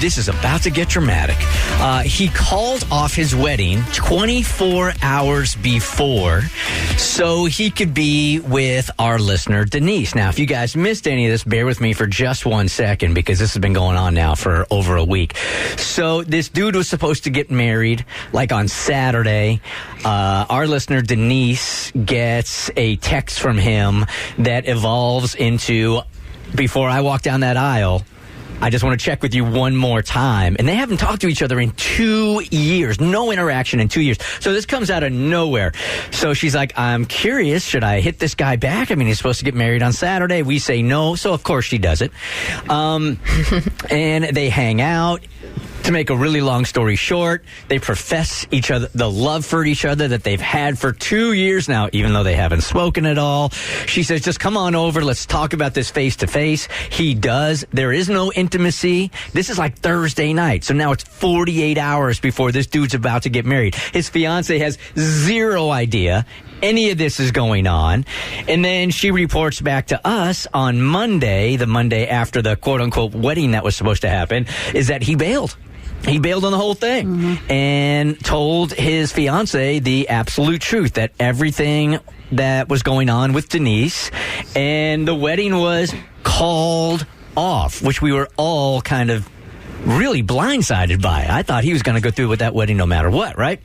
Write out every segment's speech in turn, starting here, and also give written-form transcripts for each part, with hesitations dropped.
this is about to get dramatic. He called off his wedding 24 hours before so he could be with our listener, Denise. Now, if you guys missed any of this, bear with me for just 1 second because this has been going on now for over a week. So this dude was supposed to get married like on Saturday. Our listener, Denise, gets a text from him that evolves into, before I walk down that aisle, I just want to check with you one more time. And they haven't talked to each other in 2 years. No interaction in 2 years. So this comes out of nowhere. So she's like, I'm curious. Should I hit this guy back? I mean, he's supposed to get married on Saturday. We say no. So, of course, she does it. And they hang out. To make a really long story short, they profess each other the love for each other that they've had for 2 years now, even though they haven't spoken at all. She says, just come on over. Let's talk about this face to face. He does. There is no intimacy. This is like Thursday night. So now it's 48 hours before this dude's about to get married. His fiancée has zero idea any of this is going on. And then she reports back to us on Monday, the Monday after the quote-unquote wedding that was supposed to happen, is that he bailed. He bailed on the whole thing and told his fiancée the absolute truth, that everything that was going on with Denise and the wedding was called off, which we were all kind of really blindsided by. I thought he was going to go through with that wedding no matter what, right?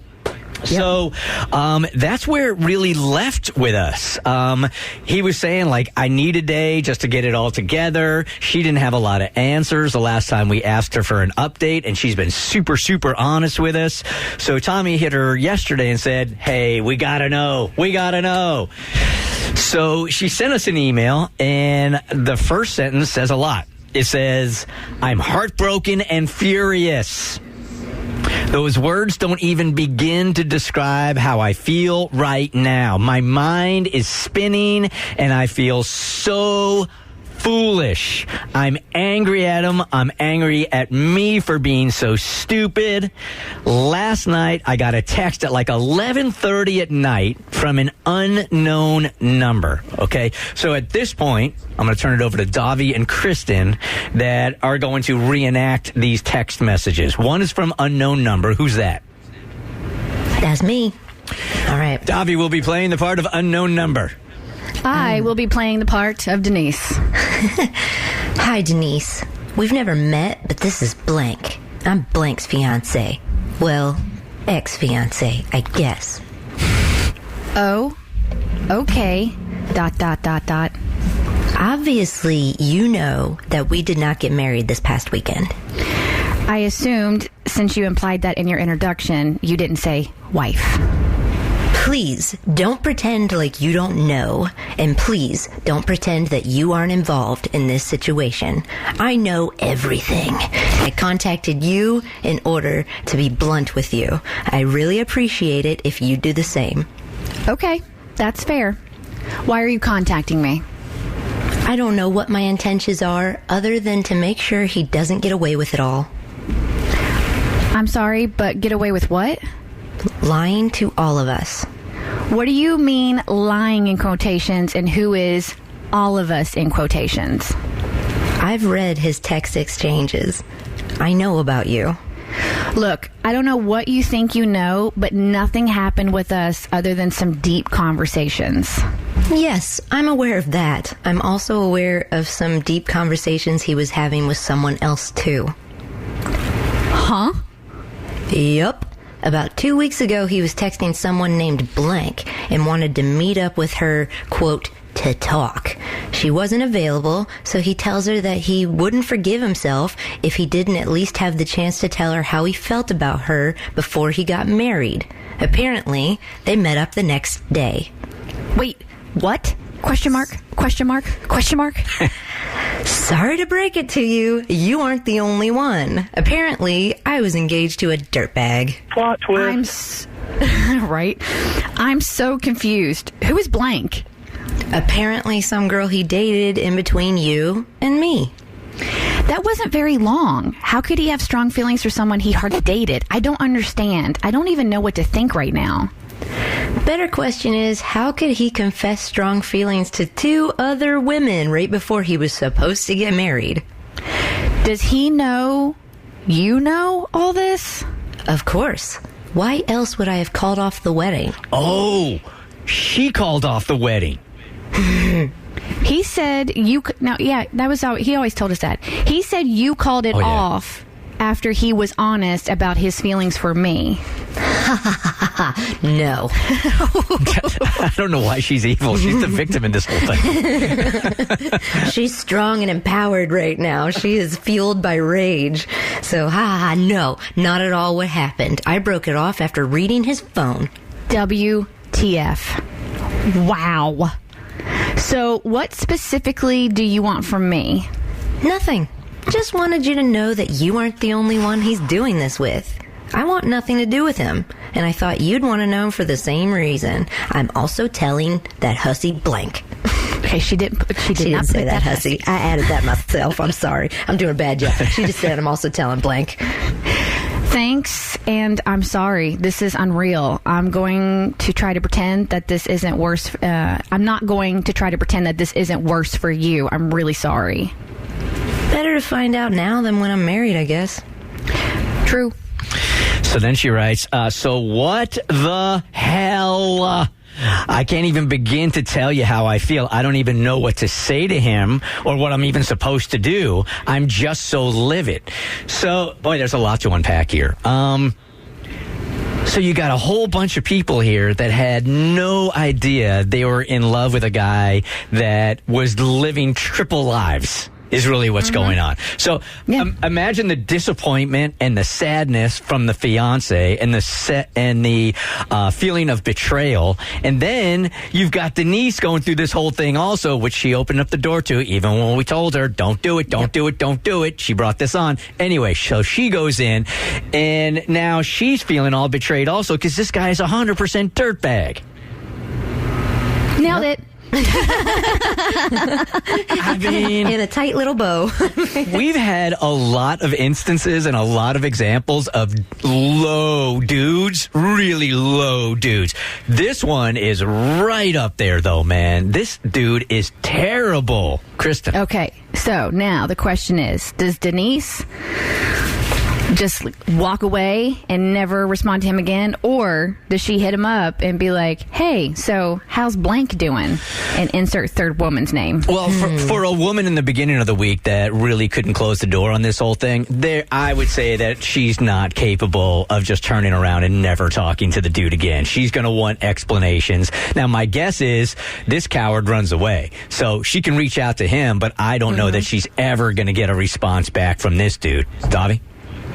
Yep. So that's where it really left with us. He was saying, like, I need a day just to get it all together. She didn't have a lot of answers the last time we asked her for an update, and she's been super, super honest with us. So Tommy hit her yesterday and said, hey, we got to know. We got to know. So she sent us an email, and the first sentence says a lot. It says, I'm heartbroken and furious. Those words don't even begin to describe how I feel right now. My mind is spinning, and I feel so foolish. I'm angry at him. I'm angry at me for being so stupid. Last night, I got a text at like 11:30 at night from an unknown number. Okay, so at this point, I'm going to turn it over to Davi and Kristen that are going to reenact these text messages. One is from unknown number. Who's that? That's me. All right. Davi will be playing the part of unknown number. I will be playing the part of Denise. Hi, Denise. We've never met, but this is Blank. I'm Blank's fiancé. Well, ex-fiancé, I guess. Oh, okay. ... Obviously, you know that we did not get married this past weekend. I assumed, since you implied that in your introduction, you didn't say wife. Please, don't pretend like you don't know, and please, don't pretend that you aren't involved in this situation. I know everything. I contacted you in order to be blunt with you. I really appreciate it if you do the same. Okay, that's fair. Why are you contacting me? I don't know what my intentions are, other than to make sure he doesn't get away with it all. I'm sorry, but get away with what? Lying to all of us. What do you mean lying in quotations, and who is all of us in quotations? I've read his text exchanges. I know about you. Look, I don't know what you think you know, but nothing happened with us other than some deep conversations. Yes, I'm aware of that. I'm also aware of some deep conversations he was having with someone else, too. Huh? Yup. About 2 weeks ago, he was texting someone named Blank and wanted to meet up with her, quote, to talk. She wasn't available, so he tells her that he wouldn't forgive himself if he didn't at least have the chance to tell her how he felt about her before he got married. Apparently, they met up the next day. Wait, what? Question mark? Question mark? Question mark? Sorry to break it to you, you aren't the only one. Apparently, I was engaged to a dirtbag. Plot twist. Right. I'm so confused. Who is Blank? Apparently some girl he dated in between you and me. That wasn't very long. How could he have strong feelings for someone he hardly dated? I don't understand. I don't even know what to think right now. Better question is, how could he confess strong feelings to 2 other women right before he was supposed to get married? Does he know you know all this? Of course. Why else would I have called off the wedding? Oh, she called off the wedding. He said you could. Now, yeah, that was how he always told us that. He said you called it off after he was honest about his feelings for me. No. I don't know why she's evil. She's the victim in this whole thing. She's strong and empowered right now. She is fueled by rage. So, no, not at all what happened. I broke it off after reading his phone. WTF. Wow. So, what specifically do you want from me? Nothing. Just wanted you to know that you aren't the only one he's doing this with. I want nothing to do with him, and I thought you'd want to know for the same reason. I'm also telling that hussy blank. Okay, she didn't say that hussy. I added that myself. I'm sorry. I'm doing a bad job. She just said I'm also telling blank. Thanks, and I'm sorry. This is unreal. I'm going to try to pretend that this isn't worse. I'm not going to try to pretend that this isn't worse for you. I'm really sorry. Better to find out now than when I'm married, I guess. True. So then she writes, so what the hell? I can't even begin to tell you how I feel. I don't even know what to say to him or what I'm even supposed to do. I'm just so livid. So, boy, there's a lot to unpack here. So you got a whole bunch of people here that had no idea they were in love with a guy that was living triple lives. Is really what's going on. So imagine the disappointment and the sadness from the fiancé and the feeling of betrayal. And then you've got Denise going through this whole thing also, which she opened up the door to, even when we told her, don't do it, don't do it, don't do it. She brought this on. Anyway, so she goes in, and now she's feeling all betrayed also because this guy is 100% dirtbag. Nailed it. I mean, in a tight little bow. We've had a lot of instances and a lot of examples of low dudes, really low dudes. This one is right up there, though, man. This dude is terrible. Kristen. Okay, so now the question is, does Denise just walk away and never respond to him again? Or does she hit him up and be like, hey, so how's blank doing? And insert third woman's name. Well, for a woman in the beginning of the week that really couldn't close the door on this whole thing, I would say that she's not capable of just turning around and never talking to the dude again. She's going to want explanations. Now, my guess is this coward runs away. So she can reach out to him, but I don't know that she's ever going to get a response back from this dude. Davi?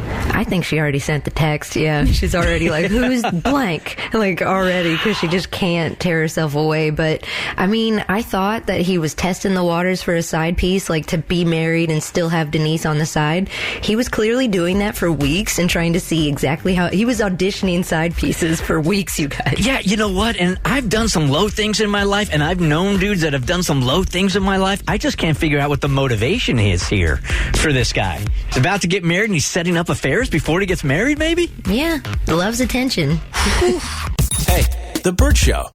I think she already sent the text. Yeah, she's already like, who's blank? Like, already, because she just can't tear herself away. But, I mean, I thought that he was testing the waters for a side piece, like to be married and still have Denise on the side. He was clearly doing that for weeks and trying to see exactly how... He was auditioning side pieces for weeks, you guys. Yeah, you know what? And I've done some low things in my life, and I've known dudes that have done some low things in my life. I just can't figure out what the motivation is here for this guy. He's about to get married, and he's setting up affairs before he gets married, maybe? Yeah, loves attention. Hey, The Bert Show.